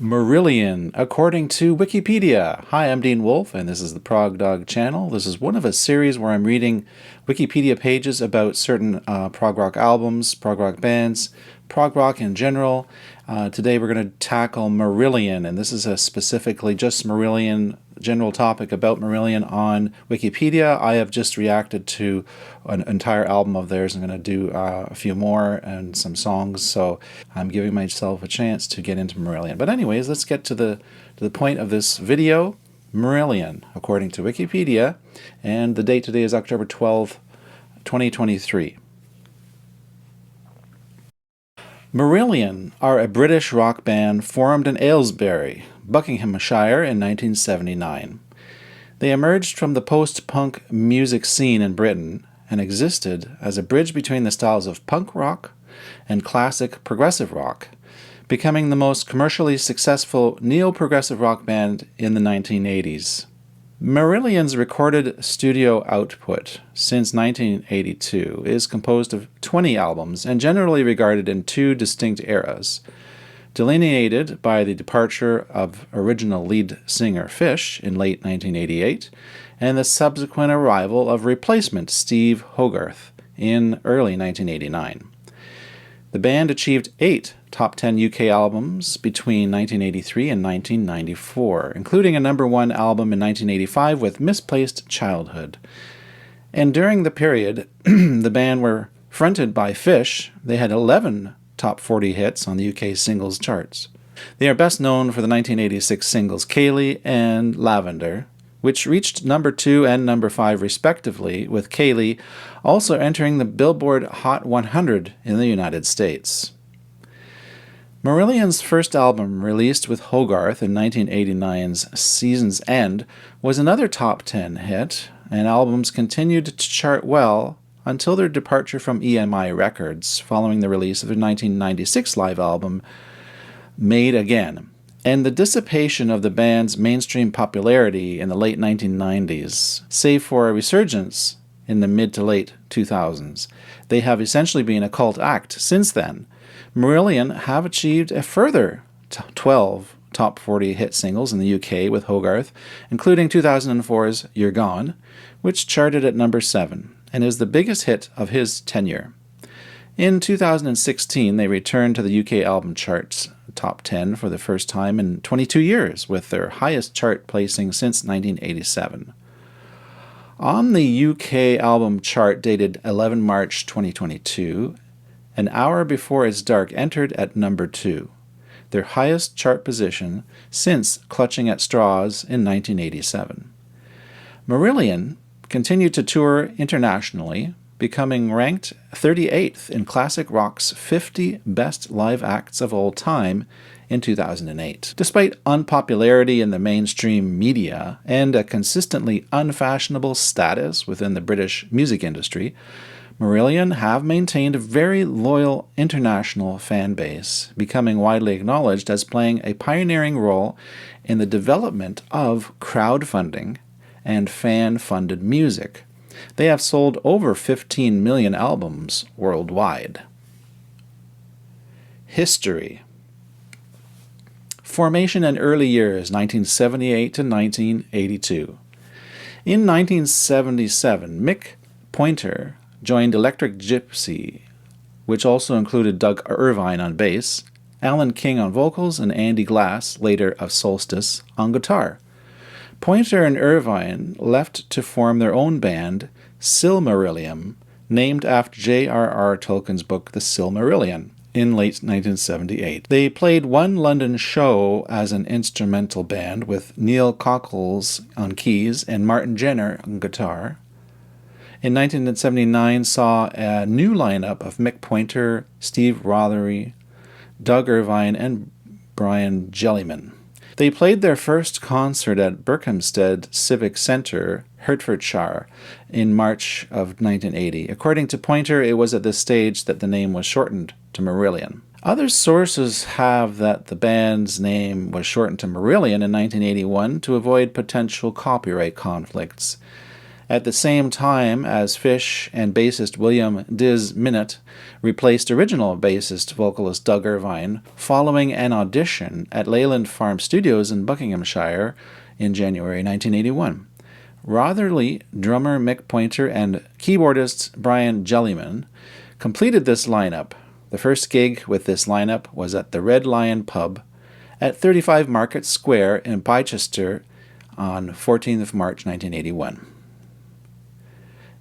Marillion, according to Wikipedia. Hi, I'm Dean Wolfe, and this is the Prog Dog channel. This is one of a series where I'm reading Wikipedia pages about certain prog rock albums, prog rock bands, prog rock in general. Today we're going to tackle Marillion, and this is a specifically just Marillion general topic about Marillion on Wikipedia. I have just reacted to an entire album of theirs. I'm going to do a few more and some songs, so I'm giving myself a chance to get into Marillion. But anyways, let's get to the point of this video. Marillion, according to Wikipedia, and the date today is October 12th, 2023. Marillion are a British rock band formed in Aylesbury, Buckinghamshire in 1979. They emerged from the post-punk music scene in Britain and existed as a bridge between the styles of punk rock and classic progressive rock, becoming the most commercially successful neo-progressive rock band in the 1980s. Marillion's recorded studio output since 1982 is composed of 20 albums and generally regarded in two distinct eras, delineated by the departure of original lead singer Fish in late 1988 and the subsequent arrival of replacement Steve Hogarth in early 1989. The band achieved 8 top 10 UK albums between 1983 and 1994, including a #1 album in 1985 with Misplaced Childhood. And during the period the band were fronted by Fish, they had 11 top 40 hits on the UK singles charts. They are best known for the 1986 singles Kayleigh and Lavender, which reached #2 and #5 respectively, with Kayleigh also entering the Billboard Hot 100 in the United States. Marillion's first album, released with Hogarth in 1989's Season's End, was another top 10 hit, and albums continued to chart well until their departure from EMI Records following the release of their 1996 live album, Made Again, and the dissipation of the band's mainstream popularity in the late 1990s, save for a resurgence in the mid to late 2000s. They have essentially been a cult act since then. Marillion have achieved a further 12 top 40 hit singles in the UK with Hogarth, including 2004's You're Gone, which charted at #7 and is the biggest hit of his tenure. In 2016, they returned to the UK album charts top 10 for the first time in 22 years, with their highest chart placing since 1987. On the UK album chart dated 11 March 2022, An Hour Before It's Dark entered at #2, their highest chart position since Clutching at Straws in 1987. Marillion continued to tour internationally, becoming ranked 38th in Classic Rock's 50 Best Live Acts of All Time in 2008. Despite unpopularity in the mainstream media and a consistently unfashionable status within the British music industry, Marillion have maintained a very loyal international fan base, becoming widely acknowledged as playing a pioneering role in the development of crowdfunding and fan-funded music. They have sold over 15 million albums worldwide. History. Formation and early years, 1978 to 1982. In 1977, Mick Pointer joined Electric Gypsy, which also included Doug Irvine on bass, Alan King on vocals, and Andy Glass, later of Solstice, on guitar. Pointer and Irvine left to form their own band, Silmarillion, named after J.R.R. Tolkien's book The Silmarillion, in late 1978. They played one London show as an instrumental band with Neil Cockles on keys and Martin Jenner on guitar. In 1979 saw a new lineup of Mick Pointer, Steve Rothery, Doug Irvine, and Brian Jellyman. They played their first concert at Berkhamsted Civic Centre, Hertfordshire, in March of 1980. According to Pointer, it was at this stage that the name was shortened to Marillion. Other sources have that the band's name was shortened to Marillion in 1981 to avoid potential copyright conflicts, At the same time as Fish and bassist William Diz Minnett replaced original bassist vocalist Doug Irvine following an audition at Leyland Farm Studios in Buckinghamshire in January 1981. Rotherley drummer Mick Pointer and keyboardist Brian Jellyman completed this lineup. The first gig with this lineup was at the Red Lion Pub at 35 Market Square in Bicester on 14th of March 1981.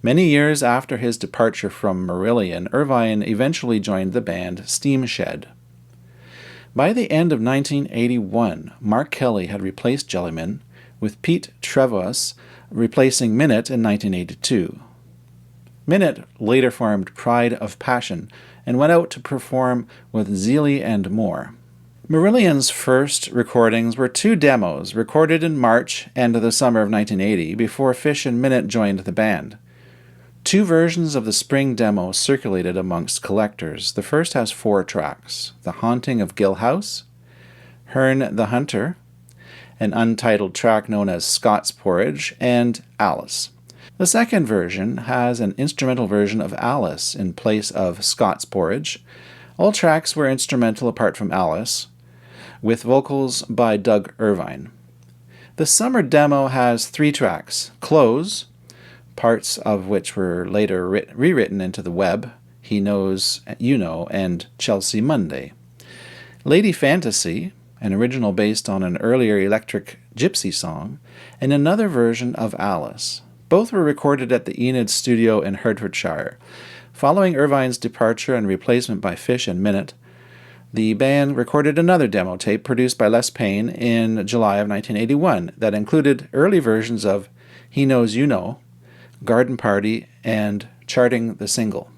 Many years after his departure from Marillion, Irvine eventually joined the band Steam Shed. By the end of 1981, Mark Kelly had replaced Jellyman, with Pete Trevos replacing Minnett in 1982. Minnett later formed Pride of Passion and went out to perform with Zealey and more. Marillion's first recordings were 2 demos recorded in March and the summer of 1980 before Fish and Minnett joined the band. 2 versions of the spring demo circulated amongst collectors. The first has 4 tracks: The Haunting of Gill House, Hearn the Hunter, an untitled track known as Scott's Porridge, and Alice. The second version has an instrumental version of Alice in place of Scott's Porridge. All tracks were instrumental apart from Alice, with vocals by Doug Irvine. The summer demo has 3 tracks: Close, parts of which were later rewritten into the web, He Knows You Know, and Chelsea Monday. Lady Fantasy, an original based on an earlier Electric Gypsy song, and another version of Alice. Both were recorded at the Enid studio in Hertfordshire. Following Irvine's departure and replacement by Fish and Minnett, the band recorded another demo tape produced by Les Payne in July of 1981 that included early versions of He Knows You Know, Garden Party, and Charting the Single.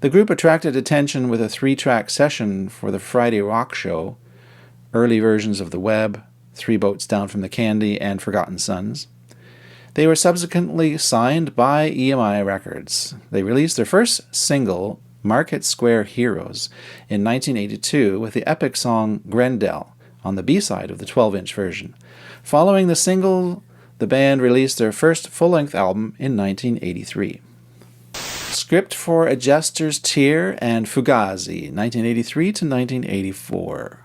The group attracted attention with a 3-track session for the Friday Rock Show, early versions of The Web, 3 Boats Down from the Candy, and Forgotten Sons. They were subsequently signed by EMI Records. They released their first single, Market Square Heroes, in 1982 with the epic song Grendel on the B-side of the 12-inch version. Following the single, the band released their first full-length album in 1983. Script for A Jester's Tear and Fugazi, 1983 to 1984.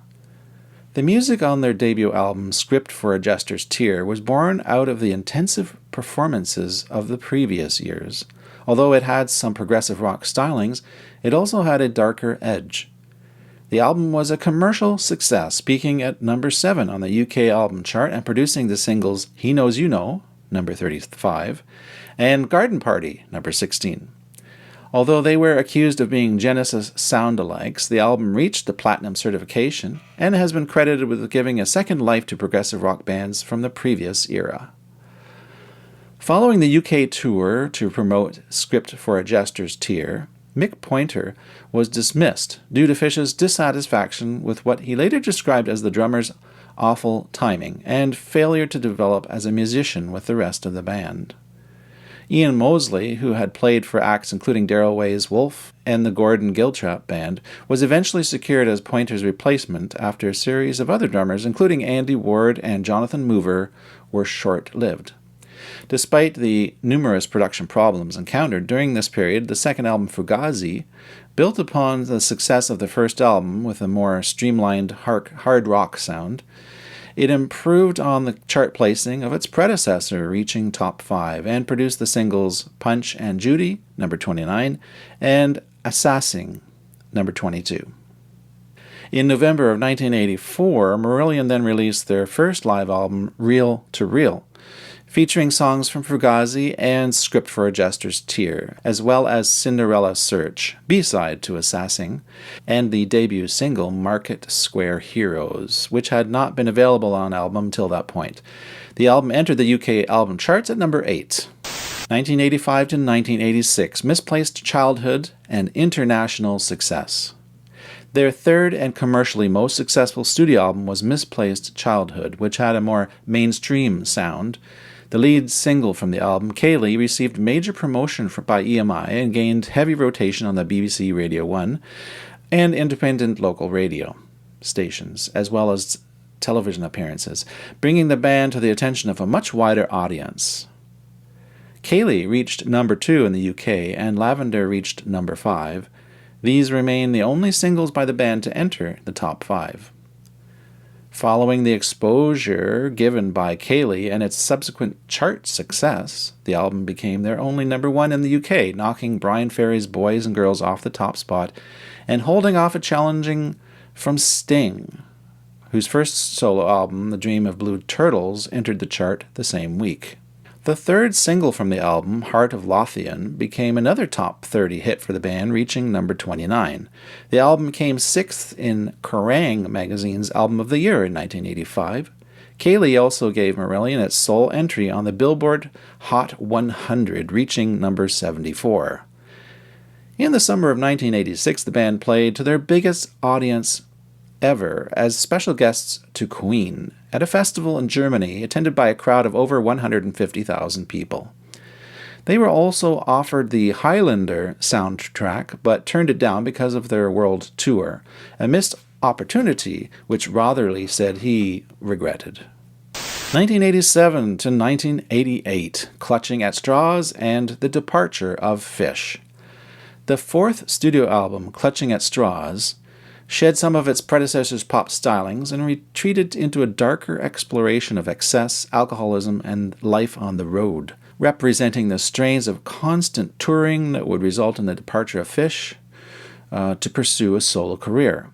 The music on their debut album, Script for a Jester's Tear, was born out of the intensive performances of the previous years. Although it had some progressive rock stylings, it also had a darker edge. The album was a commercial success, peaking at number 7 on the UK album chart and producing the singles He Knows You Know, number 35, and Garden Party, number 16. Although they were accused of being Genesis sound-alikes, the album reached the platinum certification and has been credited with giving a second life to progressive rock bands from the previous era. Following the UK tour to promote Script for a Jester's Tear, Mick Pointer was dismissed due to Fish's dissatisfaction with what he later described as the drummer's awful timing and failure to develop as a musician with the rest of the band. Ian Mosley, who had played for acts including Daryl Way's Wolf and the Gordon Giltrap Band, was eventually secured as Pointer's replacement after a series of other drummers, including Andy Ward and Jonathan Mover, were short-lived. Despite the numerous production problems encountered during this period, the second album, Fugazi, built upon the success of the first album with a more streamlined hard rock sound. It improved on the chart placing of its predecessor, reaching top 5, and produced the singles Punch and Judy, number 29, and Assassin, number 22. In November of 1984, Marillion then released their first live album, Reel to Reel, featuring songs from Fugazi and Script for a Jester's Tear, as well as Cinderella Search, B-side to Assassin, and the debut single Market Square Heroes, which had not been available on album till that point. The album entered the UK album charts at number 8. 1985 to 1986, Misplaced Childhood, an international success. Their third and commercially most successful studio album was Misplaced Childhood, which had a more mainstream sound. The lead single from the album, Kaylee, received major promotion by EMI and gained heavy rotation on the BBC Radio 1 and independent local radio stations, as well as television appearances, bringing the band to the attention of a much wider audience. Kayleigh reached number 2 in the UK, and Lavender reached number 5. These remain the only singles by the band to enter the top 5. Following the exposure given by Kayleigh and its subsequent chart success, the album became their only number 1 in the UK, knocking Brian Ferry's Boys and Girls off the top spot and holding off a challenging from Sting, whose first solo album, The Dream of Blue Turtles, entered the chart the same week. The third single from the album, Heart of Lothian, became another top 30 hit for the band, reaching number 29. The album came 6th in Kerrang! Magazine's Album of the Year in 1985. Kayleigh also gave Marillion its sole entry on the Billboard Hot 100, reaching number 74. In the summer of 1986, the band played to their biggest audience ever as special guests to Queen at a festival in Germany attended by a crowd of over 150,000 people. They were also offered the Highlander soundtrack, but turned it down because of their world tour, a missed opportunity which Rotherley said he regretted. 1987 to 1988, Clutching at Straws and the departure of Fish. The fourth studio album, Clutching at Straws, shed some of its predecessor's pop stylings and retreated into a darker exploration of excess, alcoholism, and life on the road, representing the strains of constant touring that would result in the departure of Fish to pursue a solo career.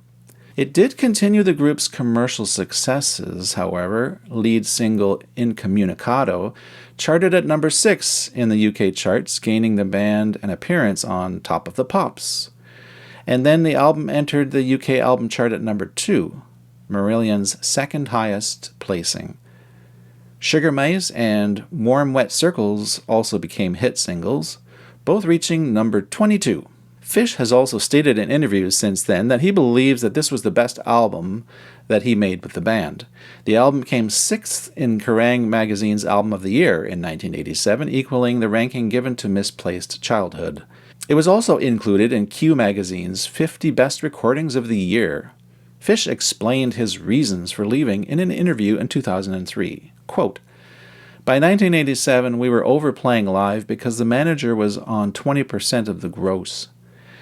It did continue the group's commercial successes, however. Lead single Incommunicado charted at number 6 in the UK charts, gaining the band an appearance on Top of the Pops. And then the album entered the UK album chart at number 2, Marillion's second highest placing. Sugar Mice and Warm Wet Circles also became hit singles, both reaching number 22. Fish has also stated in interviews since then that he believes that this was the best album that he made with the band. The album came 6th in Kerrang! Magazine's Album of the Year in 1987, equaling the ranking given to Misplaced Childhood. It was also included in Q Magazine's 50 Best Recordings of the Year. Fish explained his reasons for leaving in an interview in 2003. Quote, "By 1987, we were overplaying live because the manager was on 20% of the gross.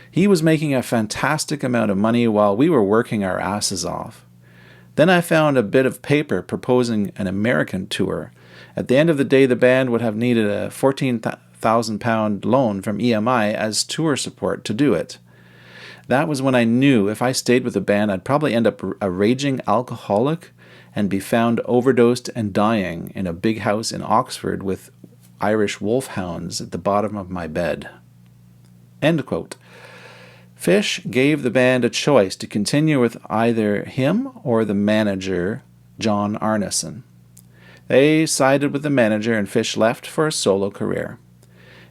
He was making a fantastic amount of money while we were working our asses off. Then I found a bit of paper proposing an American tour. At the end of the day, the band would have needed a £14,000 loan from EMI as tour support to do it. That was when I knew if I stayed with the band, I'd probably end up a raging alcoholic and be found overdosed and dying in a big house in Oxford with Irish wolfhounds at the bottom of my bed." End quote. Fish gave the band a choice to continue with either him or the manager, John Arneson. They sided with the manager, and Fish left for a solo career.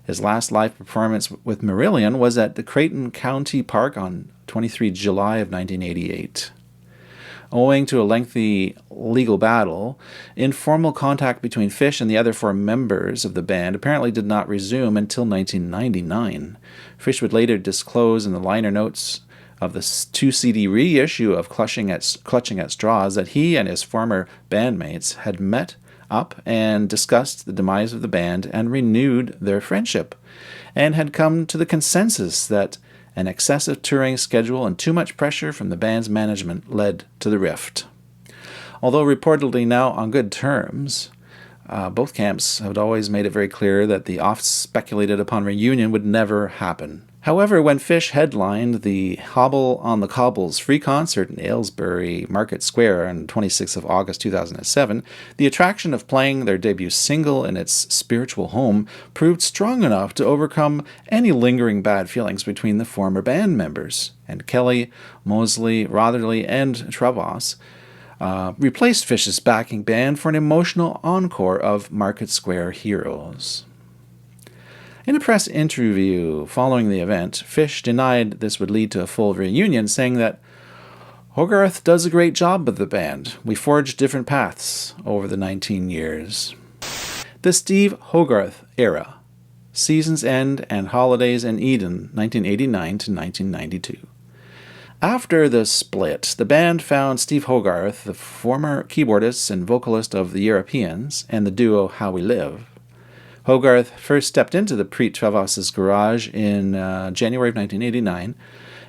His last live performance with Marillion was at the Creighton County Park on 23 July of 1988. Owing to a lengthy legal battle, informal contact between Fish and the other 4 members of the band apparently did not resume until 1999. Fish would later disclose in the liner notes of the 2-CD reissue of Clutching at Straws that he and his former bandmates had met up and discussed the demise of the band and renewed their friendship, and had come to the consensus that an excessive touring schedule and too much pressure from the band's management led to the rift. Although reportedly now on good terms, both camps had always made it very clear that the oft-speculated upon reunion would never happen. However, when Fish headlined the Hobble on the Cobbles free concert in Aylesbury Market Square on 26th of August 2007, the attraction of playing their debut single in its spiritual home proved strong enough to overcome any lingering bad feelings between the former band members, and Kelly, Mosley, Rotherley, and Trevos replaced Fish's backing band for an emotional encore of Market Square heroes. In a press interview following the event, Fish denied this would lead to a full reunion, saying that Hogarth does a great job with the band. We forged different paths over the 19 years. The Steve Hogarth era, Season's End and Holidays in Eden, 1989 to 1992. After the split, the band found Steve Hogarth, the former keyboardist and vocalist of the Europeans, and the duo How We Live, Hogarth first stepped into the Preet Travas's garage in January of 1989,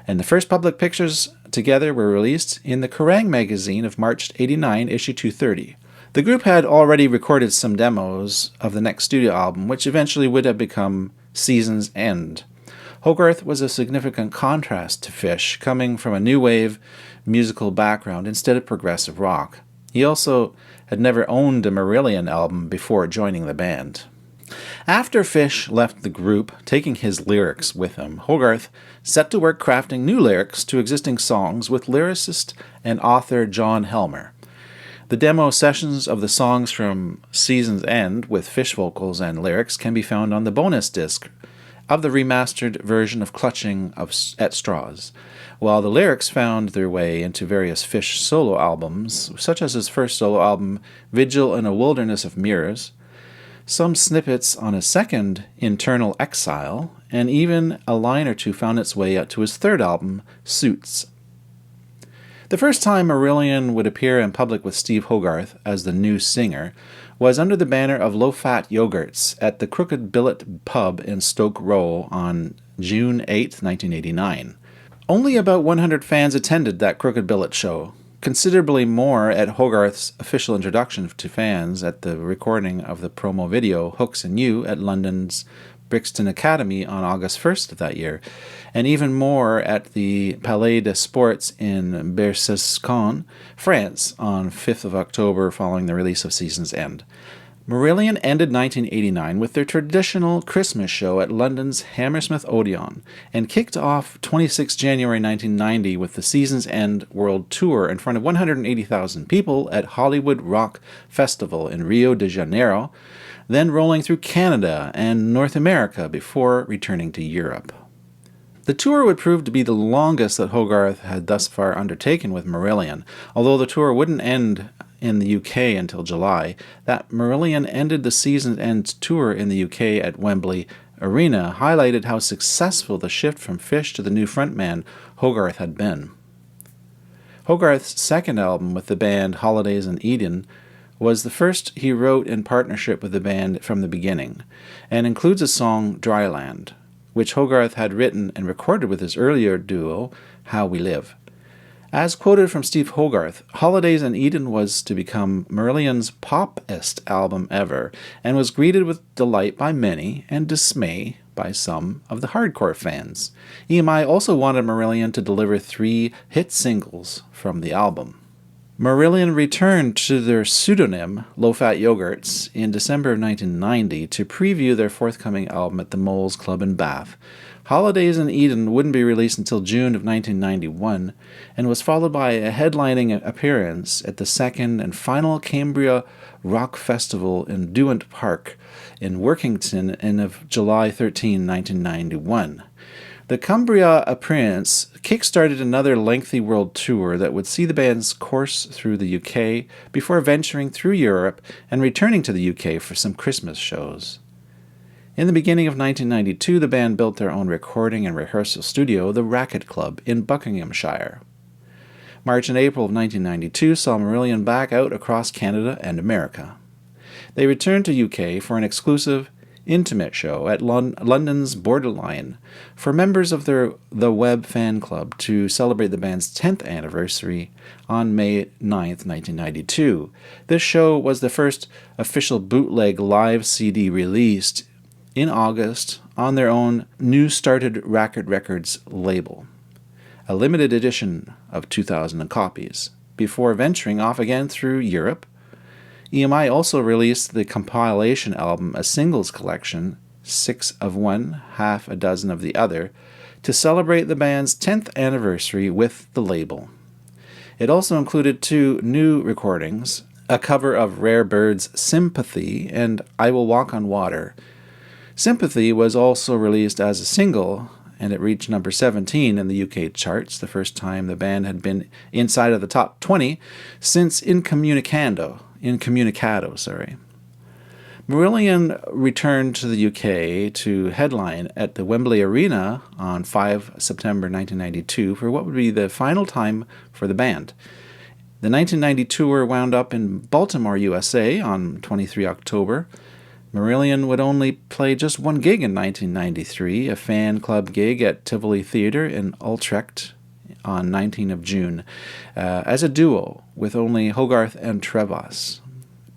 and the first public pictures together were released in the Kerrang! Magazine of March 89, issue 230. The group had already recorded some demos of the next studio album, which eventually would have become Season's End. Hogarth was a significant contrast to Fish, coming from a new wave musical background instead of progressive rock. He also had never owned a Marillion album before joining the band. After Fish left the group, taking his lyrics with him, Hogarth set to work crafting new lyrics to existing songs with lyricist and author John Helmer. The demo sessions of the songs from Season's End with Fish vocals and lyrics can be found on the bonus disc of the remastered version of Clutching at Straws, while the lyrics found their way into various Fish solo albums, such as his first solo album, Vigil in a Wilderness of Mirrors, some snippets on his second, Internal Exile, and even a line or two found its way out to his third album, Suits. The first time Marillion would appear in public with Steve Hogarth as the new singer was under the banner of Low-Fat Yogurts at the Crooked Billet pub in Stoke Row on June 8, 1989. Only about 100 fans attended that Crooked Billet show, considerably more at Hogarth's official introduction to fans at the recording of the promo video Hooks and You at London's Brixton Academy on August 1st of that year, and even more at the Palais des Sports in Bersescon, France, on 5th of October following the release of Season's End. Marillion ended 1989 with their traditional Christmas show at London's Hammersmith Odeon, and kicked off 26 January 1990 with the Season's End World Tour in front of 180,000 people at Hollywood Rock Festival in Rio de Janeiro, then rolling through Canada and North America before returning to Europe. The tour would prove to be the longest that Hogarth had thus far undertaken with Marillion. Although the tour wouldn't end in the UK until July, that Marillion ended the Season's End tour in the UK at Wembley Arena highlighted how successful the shift from Fish to the new frontman Hogarth had been. Hogarth's second album with the band, Holidays in Eden, was the first he wrote in partnership with the band from the beginning, and includes a song, Dryland, which Hogarth had written and recorded with his earlier duo, How We Live. As quoted from Steve Hogarth, Holidays in Eden was to become Marillion's pop-est album ever, and was greeted with delight by many and dismay by some of the hardcore fans. EMI also wanted Marillion to deliver 3 hit singles from the album. Marillion returned to their pseudonym, Low-Fat Yogurts, in December of 1990 to preview their forthcoming album at the Moles Club in Bath. Holidays in Eden wouldn't be released until June of 1991, and was followed by a headlining appearance at the second and final Cambria Rock Festival in Duant Park in Workington in July 13, 1991. The Cumbria appearance kick-started another lengthy world tour that would see the band's course through the UK before venturing through Europe and returning to the UK for some Christmas shows. In the beginning of 1992, the band built their own recording and rehearsal studio, the Racket Club, in Buckinghamshire. March and April of 1992 saw Marillion back out across Canada and America. They returned to UK for an exclusive intimate show at London's Borderline for members of the Web fan club to celebrate the band's 10th anniversary on May 9th, 1992. This show was the first official bootleg live CD released in August on their own New Started Racket Records label, a limited edition of 2,000 copies, before venturing off again through Europe. EMI also released the compilation album, a singles collection, 6 of one, half a dozen of the other, to celebrate the band's 10th anniversary with the label. It also included 2 new recordings, a cover of Rare Bird's Sympathy and I Will Walk on Water. Sympathy was also released as a single, and it reached number 17 in the UK charts, the first time the band had been inside of the top 20 since Incommunicado. Marillion returned to the UK to headline at the Wembley Arena on 5 September 1992 for what would be the final time for the band. The 1990 tour wound up in Baltimore, USA on 23 October Marillion would only play just one gig in 1993, a fan club gig at Tivoli Theatre in Utrecht on 19 of June, as a duo with only Hogarth and Trevas.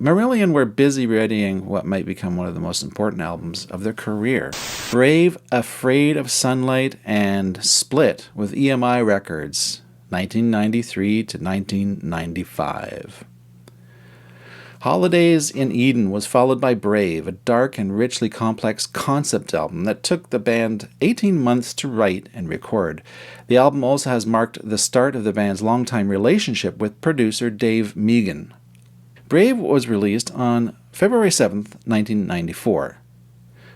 Marillion were busy readying what might become one of the most important albums of their career. Brave, Afraid of Sunlight, and Split with EMI Records, 1993 to 1995. Holidays in Eden was followed by Brave, a dark and richly complex concept album that took the band 18 months to write and record. The album also has marked the start of the band's longtime relationship with producer Dave Meegan. Brave was released on February 7th, 1994.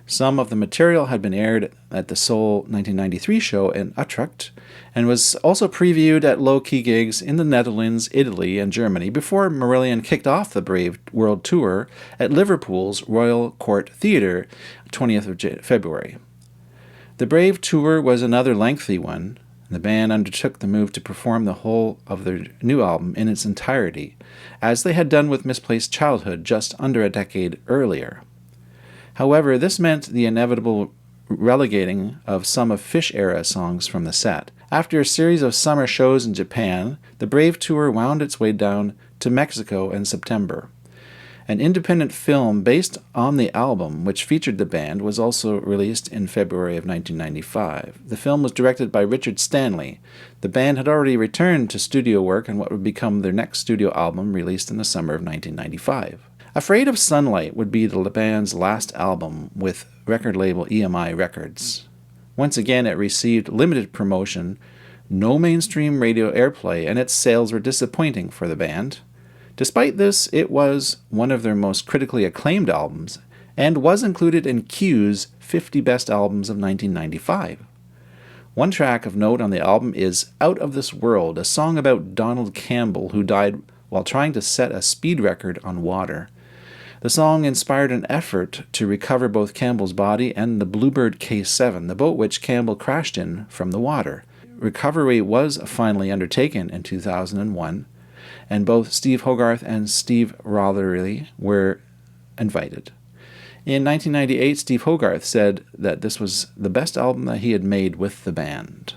Some of the material had been aired at the Soul 1993 show in Utrecht and was also previewed at low-key gigs in the Netherlands, Italy, and Germany before Marillion kicked off the Brave World Tour at Liverpool's Royal Court Theatre 20th of February. The Brave Tour was another lengthy one. The band undertook the move to perform the whole of their new album in its entirety, as they had done with Misplaced Childhood just under a decade earlier. However, this meant the inevitable relegating of some of Fish-era songs from the set. After a series of summer shows in Japan, the Brave Tour wound its way down to Mexico in September. An independent film based on the album, which featured the band, was also released in February of 1995. The film was directed by Richard Stanley. The band had already returned to studio work on what would become their next studio album, released in the summer of 1995. Afraid of Sunlight would be the band's last album with record label EMI Records. Once again, it received limited promotion, no mainstream radio airplay, and its sales were disappointing for the band. Despite this, it was one of their most critically acclaimed albums and was included in Q's 50 Best Albums of 1995. One track of note on the album is Out of This World, a song about Donald Campbell, who died while trying to set a speed record on water. The song inspired an effort to recover both Campbell's body and the Bluebird K7, the boat which Campbell crashed in, from the water. Recovery was finally undertaken in 2001, and both Steve Hogarth and Steve Rotherley were invited. In 1998, Steve Hogarth said that this was the best album that he had made with the band.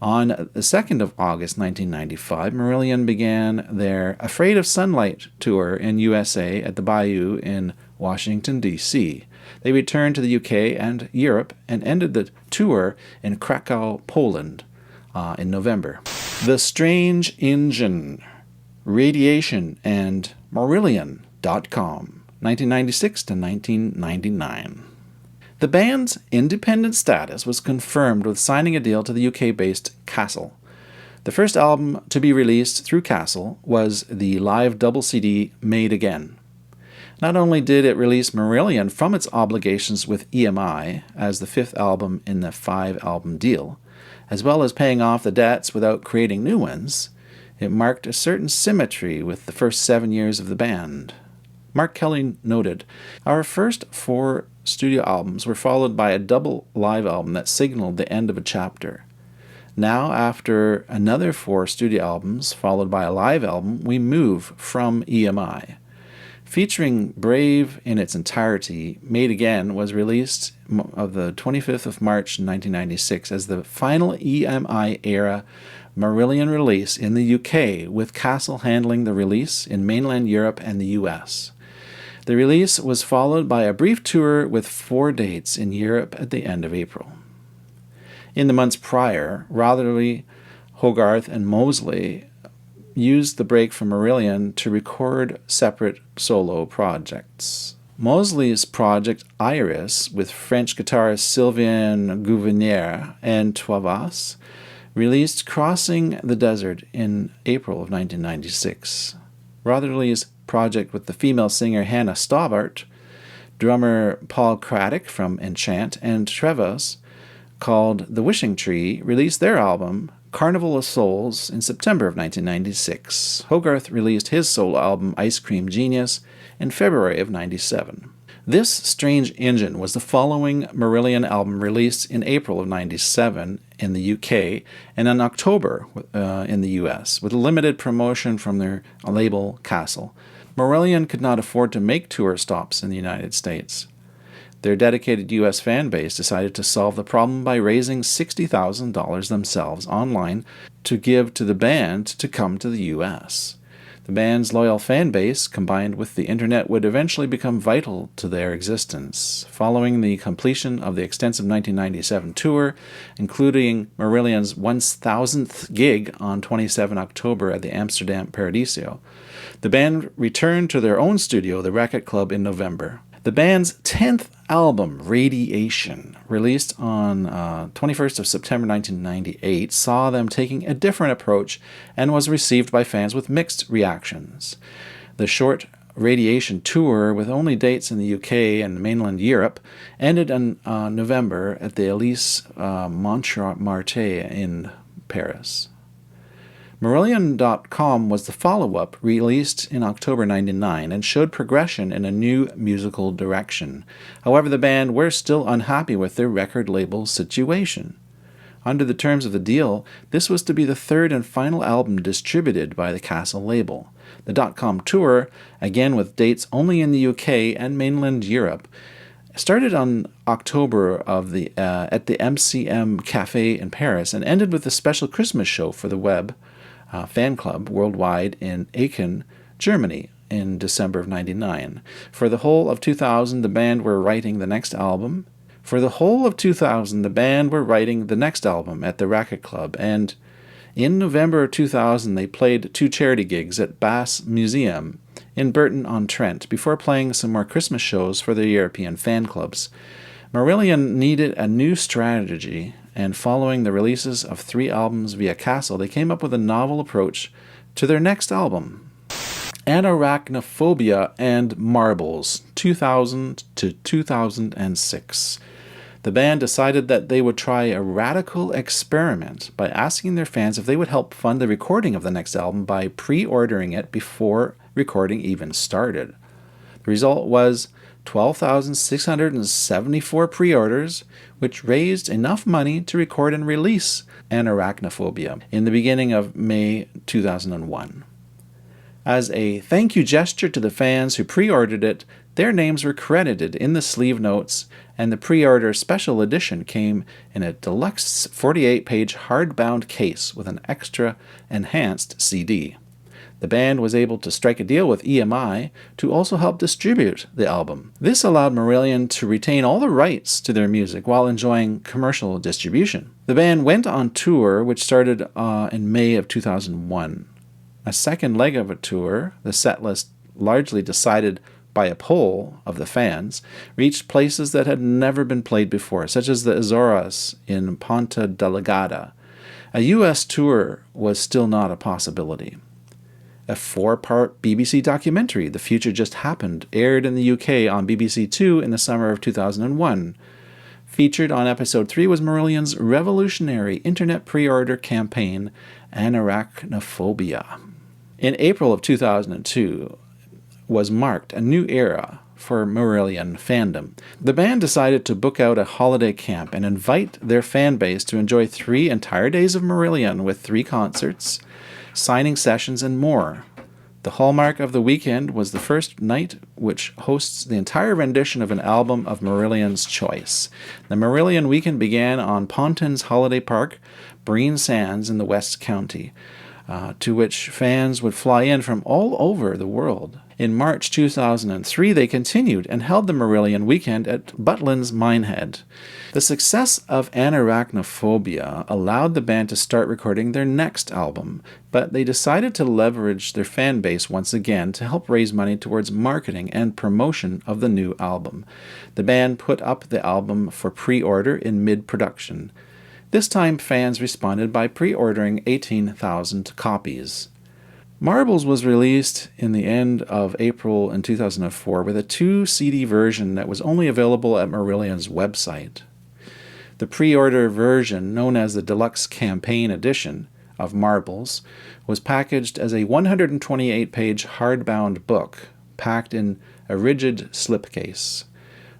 On the 2nd of August 1995, Marillion began their Afraid of Sunlight tour in USA at the Bayou in Washington, D.C. They returned to the UK and Europe and ended the tour in Krakow, Poland in November. The Strange Engine, Radiation, and Marillion.com, 1996 to 1999. The band's independent status was confirmed with signing a deal to the UK-based Castle. The first album to be released through Castle was the live double CD Made Again. Not only did it release Marillion from its obligations with EMI as the fifth album in the 5-album deal, as well as paying off the debts without creating new ones, it marked a certain symmetry with the first 7 years of the band. Mark Kelly noted, "Our first 4 studio albums were followed by a double live album that signaled the end of a chapter. Now, after another 4 studio albums followed by a live album, we move from EMI. Featuring Brave in its entirety, Made Again was released on the 25th of March 1996 as the final EMI-era Marillion release in the UK, with Castle handling the release in mainland Europe and the US. The release was followed by a brief tour with 4 dates in Europe at the end of April. In the months prior, Rotherley, Hogarth, and Mosley used the break from Marillion to record separate solo projects. Mosley's project Iris, with French guitarist Sylvain Gouvenier and Trevas, released Crossing the Desert in April of 1996. Rotherley's project with the female singer Hannah Stobbart, drummer Paul Craddock from Enchant, and Trevas, called The Wishing Tree, released their album Carnival of Souls in September of 1996. Hogarth released his solo album Ice Cream Genius in February of 1997. This Strange Engine was the following Marillion album released in April of 1997 in the UK and in October in the US, with a limited promotion from their label Castle. Marillion could not afford to make tour stops in the United States. Their dedicated U.S. fan base decided to solve the problem by raising $60,000 themselves online to give to the band to come to the U.S. The band's loyal fan base, combined with the internet, would eventually become vital to their existence. Following the completion of the extensive 1997 tour, including Marillion's 1,000th gig on 27 October at the Amsterdam Paradiso, the band returned to their own studio, the Racquet Club, in November. The band's 10th album, Radiation, released on 21st of September 1998, saw them taking a different approach and was received by fans with mixed reactions. The short Radiation tour, with only dates in the UK and mainland Europe, ended in November at the Elise Montmartre in Paris. Marillion.com was the follow-up, released in October 1999, and showed progression in a new musical direction. However, the band were still unhappy with their record label's situation. Under the terms of the deal, this was to be the third and final album distributed by the Castle label. The .com tour, again with dates only in the UK and mainland Europe, started on October at the MCM Café in Paris and ended with a special Christmas show for the Web fan club worldwide in Aachen, Germany, in December of 1999. For the whole of 2000, the band were writing the next album. at the Racquet Club, and in November of 2000, they played 2 charity gigs at Bass Museum in Burton-on-Trent before playing some more Christmas shows for their European fan clubs. Marillion needed a new strategy, and following the releases of 3 albums via Castle, they came up with a novel approach to their next album, Anarachnophobia and Marbles, 2000 to 2006. The band decided that they would try a radical experiment by asking their fans if they would help fund the recording of the next album by pre-ordering it before recording even started. The result was 12,674 pre-orders, which raised enough money to record and release Anarachnophobia in the beginning of May 2001. As a thank you gesture to the fans who pre-ordered it, their names were credited in the sleeve notes, and the pre-order special edition came in a deluxe 48-page hardbound case with an extra enhanced CD. The band was able to strike a deal with EMI to also help distribute the album. This allowed Marillion to retain all the rights to their music while enjoying commercial distribution. The band went on tour, which started in May of 2001. A second leg of a tour, the set list largely decided by a poll of the fans, reached places that had never been played before, such as the Azores in Ponta Delgada. A U.S. tour was still not a possibility. A 4-part BBC documentary, The Future Just Happened, aired in the UK on BBC Two in the summer of 2001. Featured on episode 3 was Marillion's revolutionary internet pre-order campaign, Anarachnophobia. In April of 2002 was marked a new era for Marillion fandom. The band decided to book out a holiday camp and invite their fan base to enjoy 3 entire days of Marillion with 3 concerts, signing sessions, and more. The hallmark of the weekend was the first night, which hosts the entire rendition of an album of Marillion's choice. The Marillion weekend began on Ponton's Holiday Park, Breen Sands in the West County, to which fans would fly in from all over the world. In March 2003, they continued and held the Marillion weekend at Butlins Minehead. The success of Anarachnophobia allowed the band to start recording their next album, but they decided to leverage their fan base once again to help raise money towards marketing and promotion of the new album. The band put up the album for pre-order in mid-production. This time, fans responded by pre-ordering 18,000 copies. Marbles was released in the end of April in 2004 with a 2-CD version that was only available at Marillion's website. The pre-order version, known as the Deluxe Campaign Edition of Marbles, was packaged as a 128-page hardbound book packed in a rigid slipcase.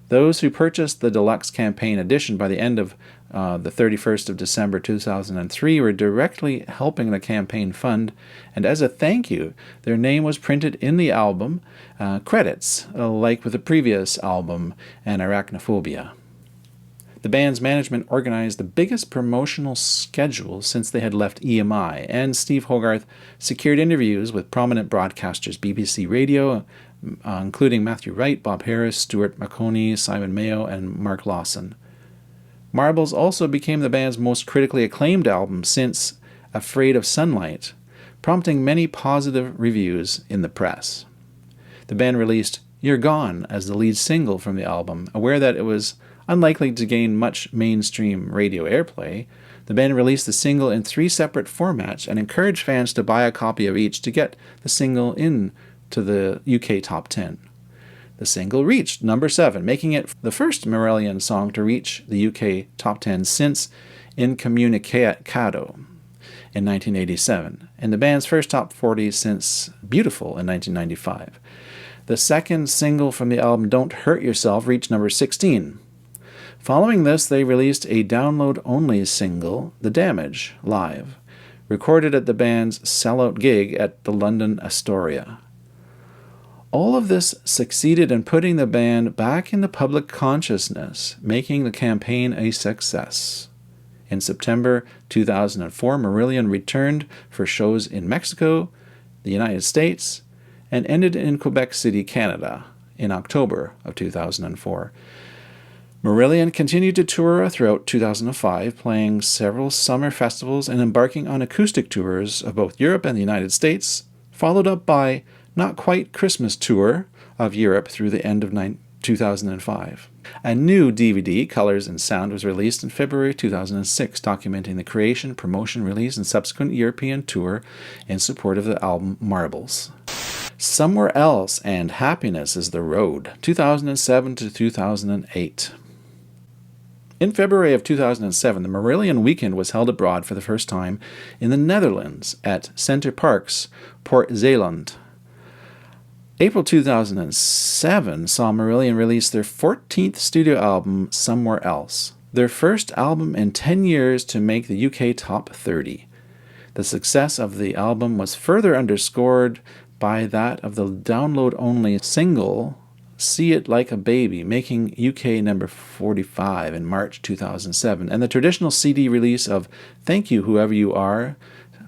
Those who purchased the Deluxe Campaign Edition by the end of the 31st of December 2003, were directly helping the campaign fund, and as a thank you, their name was printed in the album credits, like with the previous album, and Arachnophobia. The band's management organized the biggest promotional schedule since they had left EMI, and Steve Hogarth secured interviews with prominent broadcasters, BBC Radio, including Matthew Wright, Bob Harris, Stuart Maconie, Simon Mayo, and Mark Lawson. Marbles also became the band's most critically acclaimed album since Afraid of Sunlight, prompting many positive reviews in the press. The band released You're Gone as the lead single from the album, aware that it was unlikely to gain much mainstream radio airplay. The band released the single in 3 separate formats and encouraged fans to buy a copy of each to get the single into the UK Top 10. The single reached number 7, making it the first Marillion song to reach the UK Top 10 since Incommunicado in 1987, and the band's first top 40 since Beautiful in 1995. The second single from the album, Don't Hurt Yourself, reached number 16. Following this, they released a download-only single, The Damage, live, recorded at the band's sellout gig at the London Astoria. All of this succeeded in putting the band back in the public consciousness, making the campaign a success. In September 2004, Marillion returned for shows in Mexico, the United States, and ended in Quebec City, Canada, in October of 2004. Marillion continued to tour throughout 2005, playing several summer festivals and embarking on acoustic tours of both Europe and the United States, followed up by Not Quite Christmas Tour of Europe through the end of 2005. A new DVD, Colors and Sound, was released in February 2006, documenting the creation, promotion, release, and subsequent European tour in support of the album Marbles. Somewhere Else and Happiness is the Road, 2007 to 2008. In February of 2007, the Marillion Weekend was held abroad for the first time in the Netherlands at Center Parcs, Port Zeeland. April 2007 saw Marillion release their 14th studio album, Somewhere Else, their first album in 10 years to make the UK Top 30. The success of the album was further underscored by that of the download-only single, See It Like a Baby, making UK number 45 in March 2007, and the traditional CD release of Thank You Whoever You Are,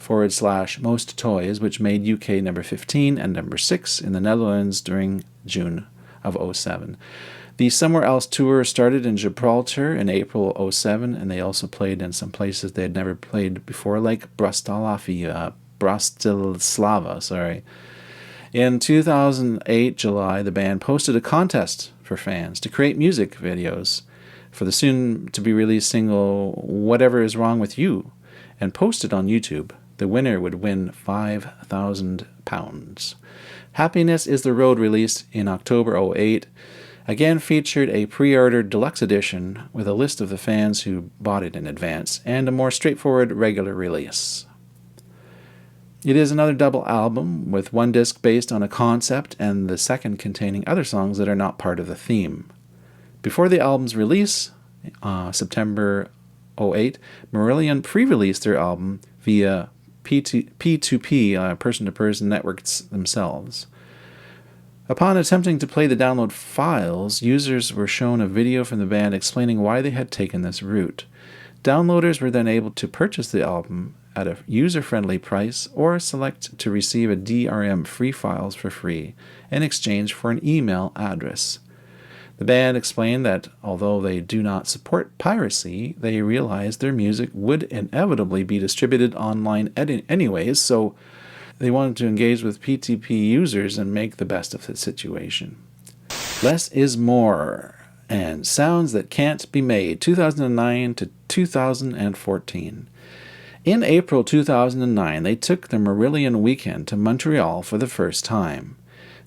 / Most Toys, which made UK number 15 and number 6 in the Netherlands during June of 2007. The Somewhere Else tour started in Gibraltar in April 2007, and they also played in some places they had never played before, like Bratislava. In 2008 July, the band posted a contest for fans to create music videos for the soon-to-be-released single Whatever Is Wrong With You, and posted on YouTube. The winner would win £5,000. Happiness is the Road, released in October 2008, again featured a pre-ordered deluxe edition with a list of the fans who bought it in advance, and a more straightforward regular release. It is another double album, with one disc based on a concept and the second containing other songs that are not part of the theme. Before the album's release, September 2008, Marillion pre-released their album via P2P, person-to-person networks themselves. Upon attempting to play the download files, users were shown a video from the band explaining why they had taken this route. Downloaders were then able to purchase the album at a user-friendly price or select to receive a DRM free files for free in exchange for an email address. The band explained that although they do not support piracy, they realized their music would inevitably be distributed online anyways, so they wanted to engage with P2P users and make the best of the situation. Less is More and Sounds That Can't Be Made, 2009 to 2014. In April 2009, they took the Marillion Weekend to Montreal for the first time.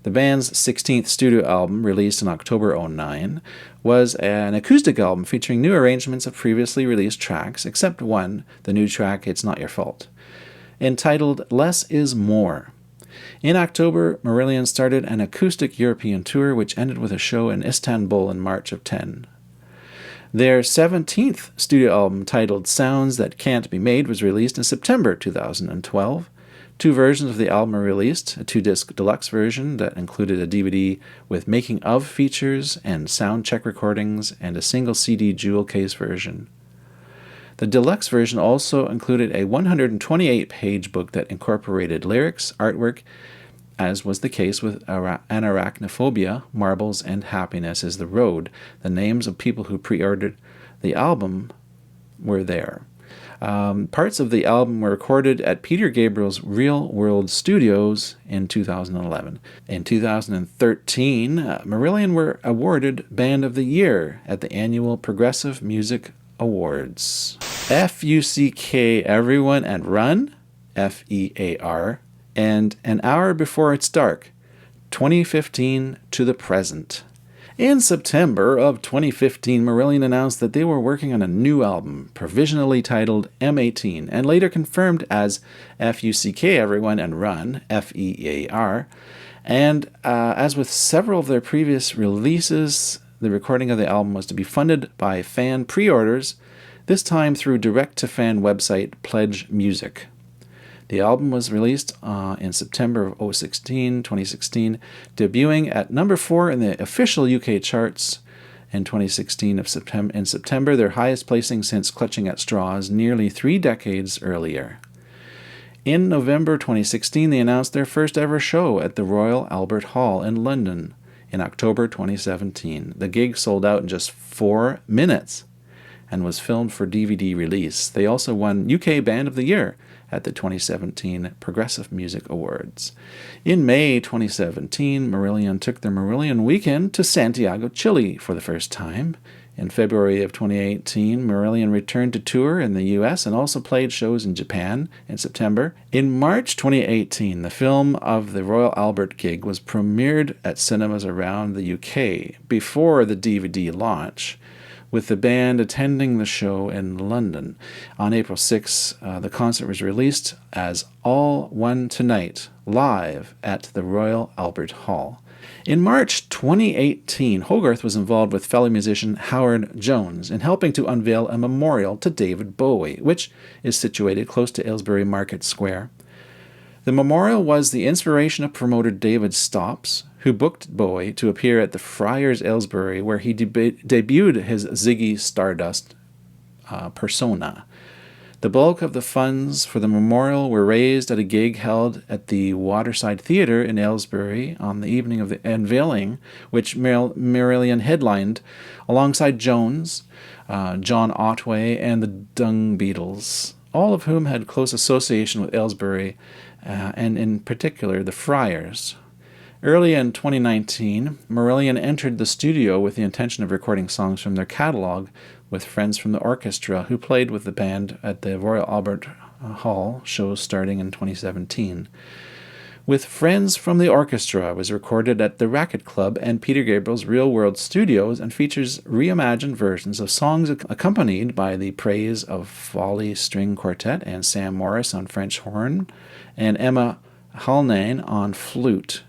The band's 16th studio album, released in October 2009, was an acoustic album featuring new arrangements of previously released tracks, except one, the new track It's Not Your Fault, entitled Less is More. In October, Marillion started an acoustic European tour, which ended with a show in Istanbul in March of 2010. Their 17th studio album, titled Sounds That Can't Be Made, was released in September 2012. 2 versions of the album were released, a 2-disc deluxe version that included a DVD with making-of features and sound check recordings, and a single CD jewel case version. The deluxe version also included a 128-page book that incorporated lyrics, artwork, as was the case with Anarachnophobia, Marbles, and Happiness is the Road. The names of people who pre-ordered the album were there. Parts of the album were recorded at Peter Gabriel's Real World Studios in 2011. In 2013, Marillion were awarded Band of the Year at the annual Progressive Music Awards. F-U-C-K Everyone and Run, F-E-A-R, and An Hour Before It's Dark, 2015 to the present. In September of 2015, Marillion announced that they were working on a new album, provisionally titled M18, and later confirmed as F-U-C-K Everyone and Run, F-E-A-R. And as with several of their previous releases, the recording of the album was to be funded by fan pre-orders, this time through direct-to-fan website Pledge Music. The album was released in September of 2016, debuting at number 4 in the official UK charts in 2016 in September, their highest placing since Clutching at Straws nearly 3 decades earlier. In November 2016, they announced their first ever show at the Royal Albert Hall in London in October 2017. The gig sold out in just 4 minutes and was filmed for DVD release. They also won UK Band of the Year at the 2017 Progressive Music Awards. In May 2017, Marillion took their Marillion weekend to Santiago, Chile for the first time. In February of 2018, Marillion returned to tour in the US and also played shows in Japan in September. In March 2018, the film of the Royal Albert gig was premiered at cinemas around the UK before the DVD launch, with the band attending the show in London. On April 6, the concert was released as All One Tonight, live at the Royal Albert Hall. In March 2018, Hogarth was involved with fellow musician Howard Jones in helping to unveil a memorial to David Bowie, which is situated close to Aylesbury Market Square. The memorial was the inspiration of promoter David Stopps, who booked Bowie to appear at the Friars Aylesbury, where he debuted his Ziggy Stardust persona. The bulk of the funds for the memorial were raised at a gig held at the Waterside Theatre in Aylesbury on the evening of the unveiling, which Marillion headlined alongside Jones, John Otway, and the Dung Beatles, all of whom had close association with Aylesbury, and in particular the Friars. Early in 2019, Marillion entered the studio with the intention of recording songs from their catalogue with friends from the orchestra who played with the band at the Royal Albert Hall shows starting in 2017. With Friends from the Orchestra was recorded at the Racket Club and Peter Gabriel's Real World Studios and features reimagined versions of songs accompanied by the praise of Folly String Quartet and Sam Morris on French horn and Emma Halnane on flute.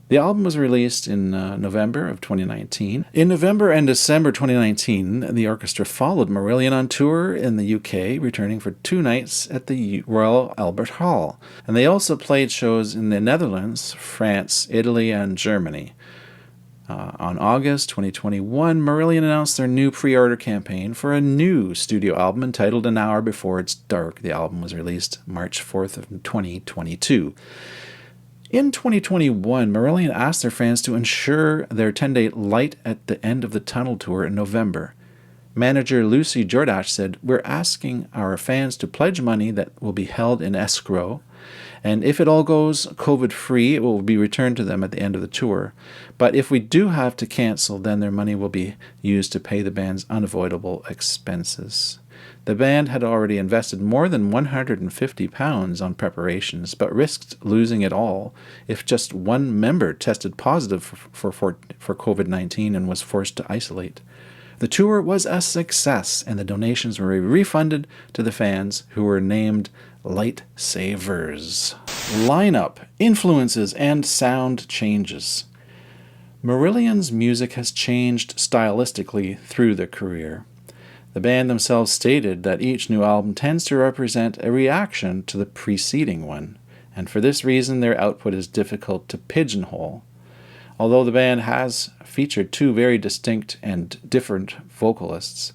The album was released in November of 2019. In November and December 2019, the orchestra followed Marillion on tour in the UK, returning for 2 nights at the Royal Albert Hall. And they also played shows in the Netherlands, France, Italy, and Germany. On August 2021, Marillion announced their new pre-order campaign for a new studio album entitled An Hour Before It's Dark. The album was released March 4th of 2022. In 2021, Marillion asked their fans to ensure their 10-day Light at the End of the Tunnel tour in November. Manager Lucy Jordache said, "We're asking our fans to pledge money that will be held in escrow, and if it all goes COVID-free, it will be returned to them at the end of the tour. But if we do have to cancel, then their money will be used to pay the band's unavoidable expenses." The band had already invested more than £150 on preparations, but risked losing it all if just one member tested positive for COVID-19 and was forced to isolate. The tour was a success, and the donations were refunded to the fans, who were named Lightsavers. Lineup, influences, and sound changes. Marillion's music has changed stylistically through their career. The band themselves stated that each new album tends to represent a reaction to the preceding one, and for this reason their output is difficult to pigeonhole. Although the band has featured two very distinct and different vocalists,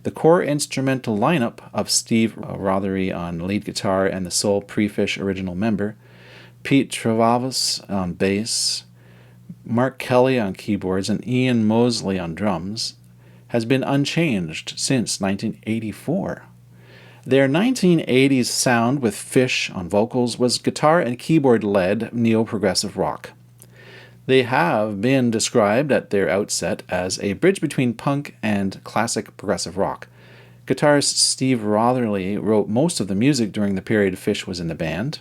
the core instrumental lineup of Steve Rothery on lead guitar and the sole Pre-Fish original member, Pete Trewavas on bass, Mark Kelly on keyboards, and Ian Mosley on drums, has been unchanged since 1984. Their 1980s sound with Fish on vocals was guitar and keyboard-led neo-progressive rock. They have been described at their outset as a bridge between punk and classic progressive rock. Guitarist Steve Rothery wrote most of the music during the period Fish was in the band.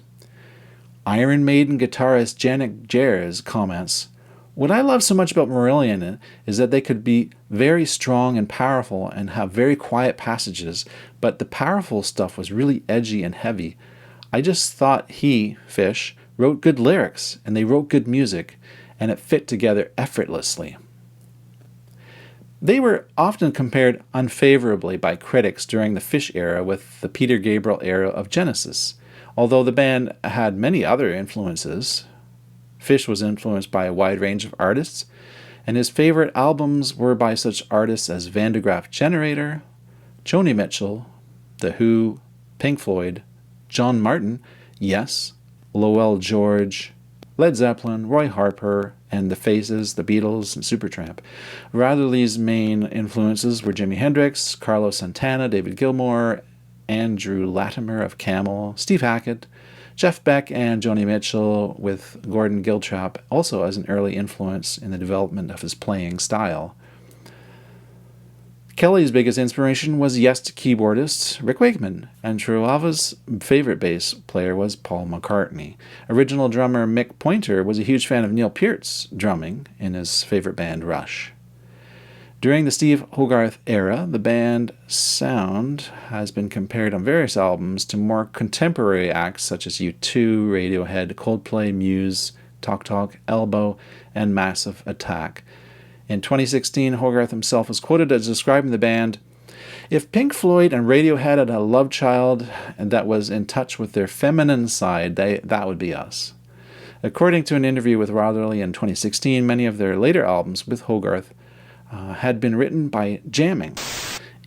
Iron Maiden guitarist Janet Jers comments, "What I love so much about Marillion is that they could be very strong and powerful and have very quiet passages, but the powerful stuff was really edgy and heavy. I just thought he, Fish, wrote good lyrics and they wrote good music, and it fit together effortlessly." They were often compared unfavorably by critics during the Fish era with the Peter Gabriel era of Genesis. Although the band had many other influences, Fish was influenced by a wide range of artists, and his favorite albums were by such artists as Van de Graaff Generator, Joni Mitchell, The Who, Pink Floyd, John Martin, Yes, Lowell George, Led Zeppelin, Roy Harper, and The Faces, The Beatles, and Supertramp. Rothery's main influences were Jimi Hendrix, Carlos Santana, David Gilmour, Andrew Latimer of Camel, Steve Hackett, Jeff Beck, and Joni Mitchell, with Gordon Giltrap also as an early influence in the development of his playing style. Kelly's biggest inspiration was Yes keyboardist Rick Wakeman, and Trewava's favorite bass player was Paul McCartney. Original drummer Mick Pointer was a huge fan of Neil Peart's drumming in his favorite band Rush. During the Steve Hogarth era, the band's sound has been compared on various albums to more contemporary acts such as U2, Radiohead, Coldplay, Muse, Talk Talk, Elbow, and Massive Attack. In 2016, Hogarth himself was quoted as describing the band, "If Pink Floyd and Radiohead had a love child and that was in touch with their feminine side, that would be us." According to an interview with Rothery in 2016, many of their later albums with Hogarth had been written by jamming.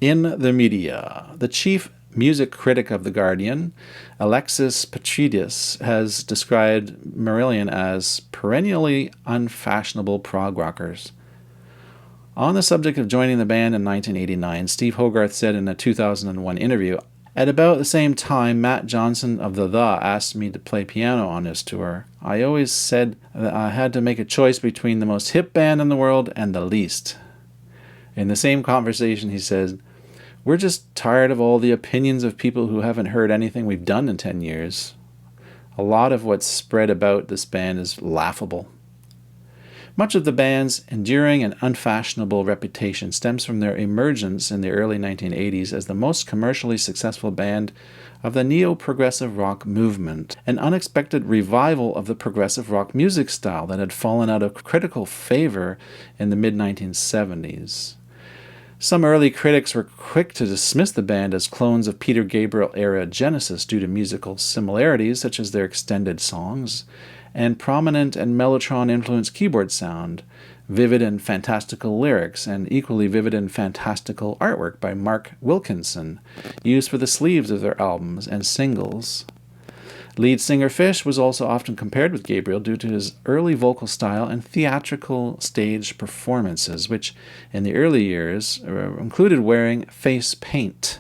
In the media, the chief music critic of The Guardian, Alexis Petridis, has described Marillion as perennially unfashionable prog rockers. On the subject of joining the band in 1989, Steve Hogarth said in a 2001 interview, "At about the same time Matt Johnson of The asked me to play piano on his tour, I always said that I had to make a choice between the most hip band in the world and the least." In the same conversation, he said, "We're just tired of all the opinions of people who haven't heard anything we've done in 10 years. A lot of what's spread about this band is laughable." Much of the band's enduring and unfashionable reputation stems from their emergence in the early 1980s as the most commercially successful band of the neo-progressive rock movement, an unexpected revival of the progressive rock music style that had fallen out of critical favor in the mid-1970s. Some early critics were quick to dismiss the band as clones of Peter Gabriel-era Genesis due to musical similarities such as their extended songs and prominent and Mellotron-influenced keyboard sound, vivid and fantastical lyrics, and equally vivid and fantastical artwork by Mark Wilkinson, used for the sleeves of their albums and singles. Lead singer Fish was also often compared with Gabriel due to his early vocal style and theatrical stage performances, which in the early years included wearing face paint.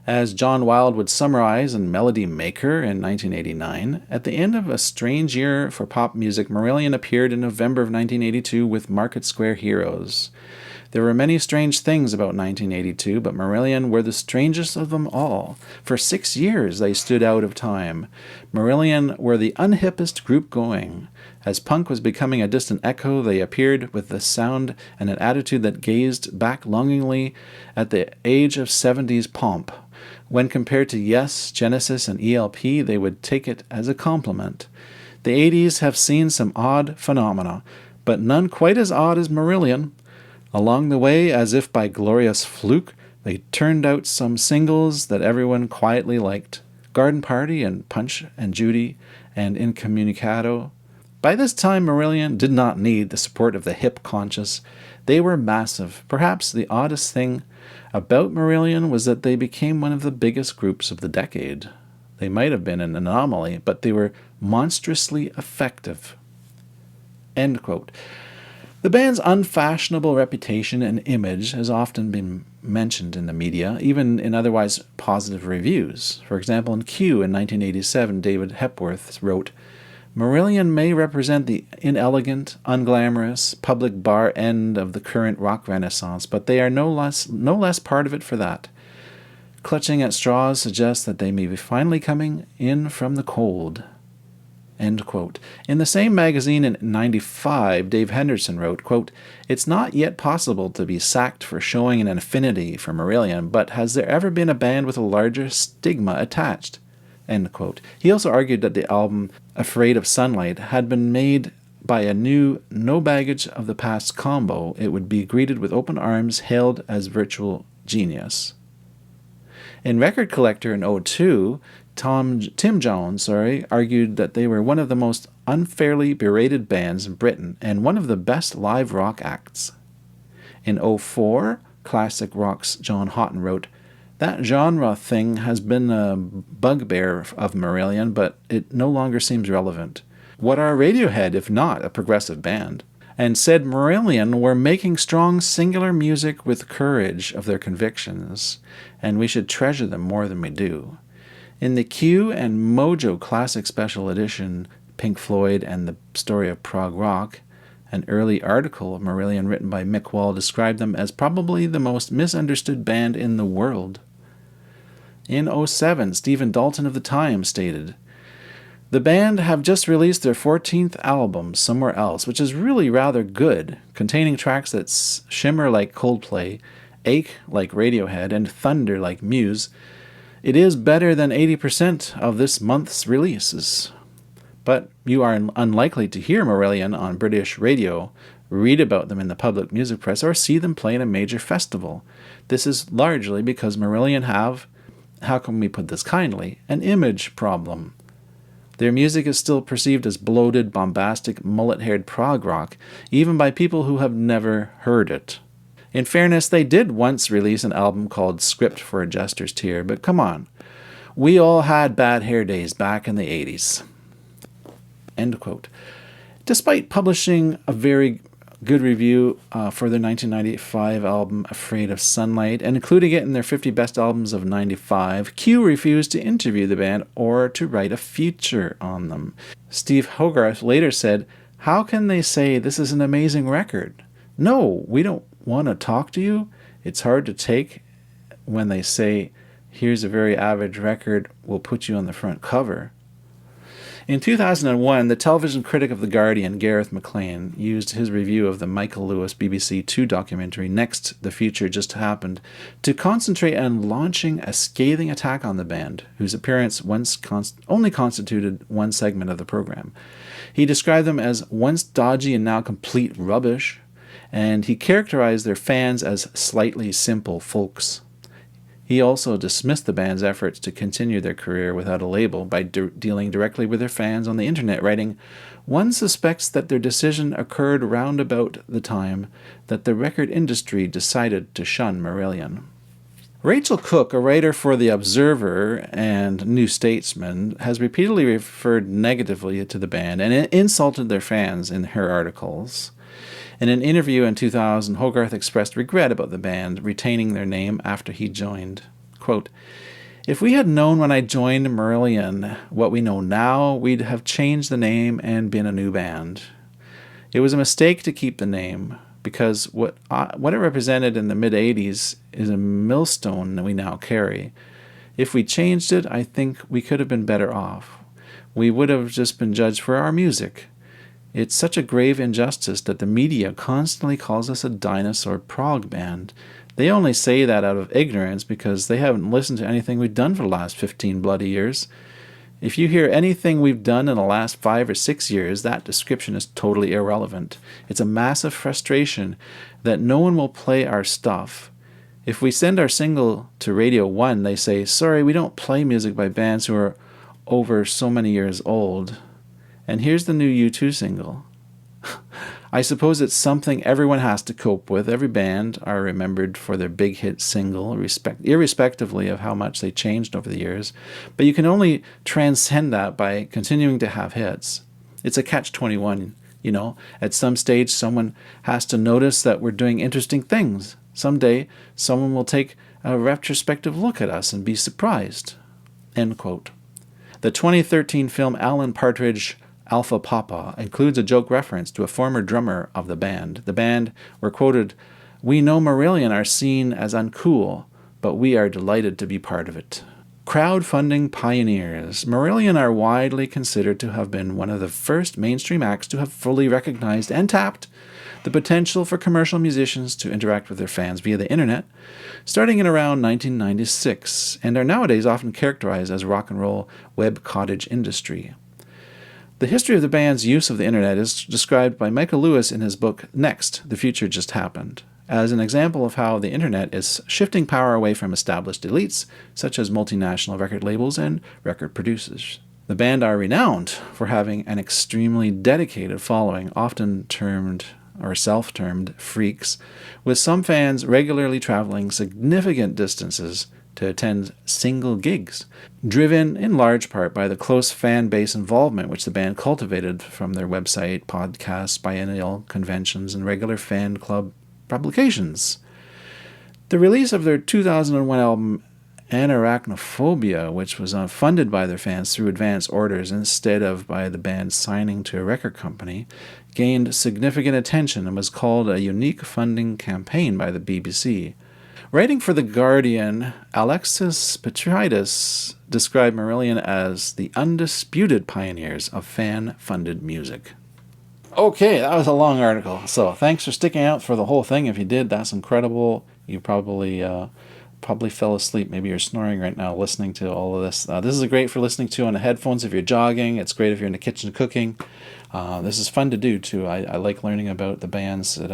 As John Wilde would summarize in Melody Maker in 1989, at the end of a strange year for pop music, Marillion appeared in November of 1982 with Market Square Heroes. There were many strange things about 1982, but Marillion were the strangest of them all. For 6 years they stood out of time. Marillion were the unhippest group going. As punk was becoming a distant echo, they appeared with the sound and an attitude that gazed back longingly at the age of 70s pomp. When compared to Yes, Genesis, and ELP, they would take it as a compliment. The 80s have seen some odd phenomena. but none quite as odd as Marillion. Along the way, as if by glorious fluke, they turned out some singles that everyone quietly liked. Garden Party and Punch and Judy and Incommunicado. By this time, Marillion did not need the support of the hip conscious. They were massive. Perhaps the oddest thing about Marillion was that they became one of the biggest groups of the decade. They might have been an anomaly, but they were monstrously effective. End quote. The band's unfashionable reputation and image has often been mentioned in the media, even in otherwise positive reviews. For example, in Q in 1987, David Hepworth wrote, Marillion may represent the inelegant, unglamorous, public bar end of the current rock renaissance, but they are no less part of it for that. Clutching at straws suggests that they may be finally coming in from the cold. End quote. In the same magazine in 95, Dave Henderson wrote, quote, It's not yet possible to be sacked for showing an affinity for Marillion, but has there ever been a band with a larger stigma attached? End quote. He also argued that the album Afraid of Sunlight had been made by a new no baggage of the past combo. It would be greeted with open arms, hailed as virtual genius. In Record Collector in 02, Tim Jones argued that they were one of the most unfairly berated bands in Britain and one of the best live rock acts. In 04, Classic Rock's John Houghton wrote, That genre thing has been a bugbear of Marillion, but it no longer seems relevant. What are Radiohead if not a progressive band? And said Marillion were making strong singular music with courage of their convictions, and we should treasure them more than we do. In the Q and Mojo Classic Special Edition, Pink Floyd and the Story of Prog Rock, an early article of Marillion written by Mick Wall described them as probably the most misunderstood band in the world. In 07, Stephen Dalton of The Times stated, The band have just released their 14th album, Somewhere Else, which is really rather good, containing tracks that shimmer like Coldplay, ache like Radiohead, and thunder like Muse. It is better than 80% of this month's releases. But you are unlikely to hear Marillion on British radio, read about them in the public music press, or see them play in a major festival. This is largely because Marillion have, how can we put this kindly, an image problem. Their music is still perceived as bloated, bombastic, mullet-haired prog rock, even by people who have never heard it. In fairness, they did once release an album called Script for a Jester's Tear, but come on. We all had bad hair days back in the 80s. End quote. Despite publishing a very good review for their 1995 album Afraid of Sunlight and including it in their 50 best albums of 95, Q refused to interview the band or to write a feature on them. Steve Hogarth later said, How can they say this is an amazing record? No, we don't want to talk to you. It's hard to take when they say, here's a very average record, we'll put you on the front cover. In 2001, the television critic of The Guardian, Gareth MacLean, used his review of the Michael Lewis BBC 2 documentary Next, The Future Just Happened, to concentrate on launching a scathing attack on the band, whose appearance only constituted one segment of the program. He described them as once dodgy and now complete rubbish, and he characterized their fans as slightly simple folks. He also dismissed the band's efforts to continue their career without a label by dealing directly with their fans on the internet, writing, One suspects that their decision occurred round about the time that the record industry decided to shun Marillion. Rachel Cook, a writer for The Observer and New Statesman, has repeatedly referred negatively to the band and insulted their fans in her articles. In an interview in 2000, Hogarth expressed regret about the band retaining their name after he joined. Quote, If we had known when I joined Marillion what we know now, we'd have changed the name and been a new band. It was a mistake to keep the name, because what it represented in the mid-'80s is a millstone that we now carry. If we changed it, I think we could have been better off. We would have just been judged for our music. It's such a grave injustice that the media constantly calls us a dinosaur prog band. They only say that out of ignorance because they haven't listened to anything we've done for the last 15 bloody years. If you hear anything we've done in the last 5 or 6 years, that description is totally irrelevant. It's a massive frustration that no one will play our stuff. If we send our single to Radio 1, they say, sorry, we don't play music by bands who are over so many years old. And here's the new U2 single. I suppose it's something everyone has to cope with. Every band are remembered for their big hit single, irrespectively of how much they changed over the years. But you can only transcend that by continuing to have hits. It's a catch-21, you know. At some stage, someone has to notice that we're doing interesting things. Someday, someone will take a retrospective look at us and be surprised. End quote. The 2013 film Alan Partridge Alpha Papa includes a joke reference to a former drummer of the band. The band were quoted, "We know Marillion are seen as uncool, but we are delighted to be part of it." Crowdfunding pioneers. Marillion are widely considered to have been one of the first mainstream acts to have fully recognized and tapped the potential for commercial musicians to interact with their fans via the internet, starting in around 1996, and are nowadays often characterized as rock and roll web cottage industry. The history of the band's use of the internet is described by Michael Lewis in his book Next, The Future Just Happened, as an example of how the internet is shifting power away from established elites, such as multinational record labels and record producers. The band are renowned for having an extremely dedicated following, often termed or self-termed freaks, with some fans regularly traveling significant distances to attend single gigs, driven in large part by the close fan base involvement which the band cultivated from their website, podcasts, biennial conventions, and regular fan club publications. The release of their 2001 album Anarachnophobia, which was funded by their fans through advance orders instead of by the band signing to a record company, gained significant attention and was called a unique funding campaign by the BBC. Writing for The Guardian, Alexis Petridis described Marillion as the undisputed pioneers of fan-funded music. Okay, that was a long article, so thanks for sticking out for the whole thing. If you did, that's incredible. You probably fell asleep. Maybe you're snoring right now listening to all of this. This is great for listening to on the headphones if you're jogging. It's great if you're in the kitchen cooking. This is fun to do too. I like learning about the bands that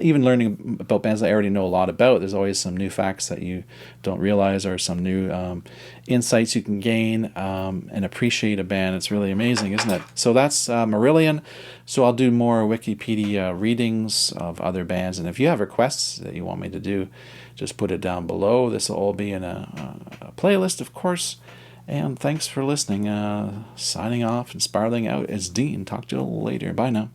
even learning about bands that I already know a lot about. There's always some new facts that you don't realize or some new insights you can gain and appreciate a band. It's really amazing, isn't it? So that's Marillion. So I'll do more Wikipedia readings of other bands. And if you have requests that you want me to do, just put it down below. This will all be in a playlist, of course. And thanks for listening. Signing off and spiraling out is Dean. Talk to you later. Bye now.